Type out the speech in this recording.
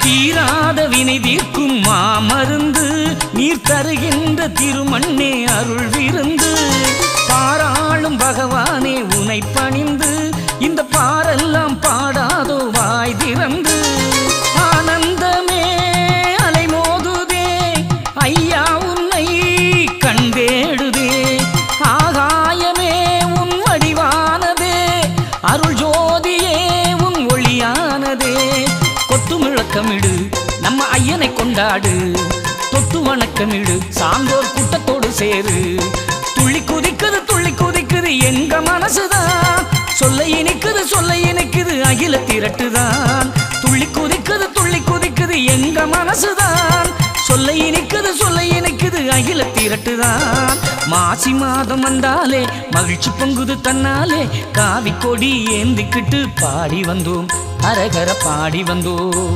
தீராத வினை தீர்க்கும் மாமருந்து நீர் தருகின்ற திருமண்ணே அருள் விருந்து பாராளும் பகவானே உனை பணிந்து இந்த பாரெல்லாம் பாடாதோ வாய் திறந்து ஆனந்தமே அலைமோதுதே ஐயா உன்னை கண்டேடுதே ஆகாயமே உன் வடிவானதே அருள் ஜோதியே உன் ஒளியானதே கொட்டு முழக்கமிடு நம்ம ஐயனை கொண்டாடு தொட்டு வணக்கமிடு சான்றோர் கூட்டத்தோடு சேரு துள்ளி குதிக்குது எங்க மனசுதான் சொல்ல இனிக்குது அகில திரட்டுதான் துள்ளி குதிக்குது எங்க மனசுதான் சொல்ல இனிக்குது அகில திரட்டுதான் மாசி மாதம் வந்தாலே மகிழ்ச்சி பொங்குது தன்னாலே காவி கொடி ஏந்திக்கிட்டு பாடி வந்தோம் அரகர பாடி வந்தோம்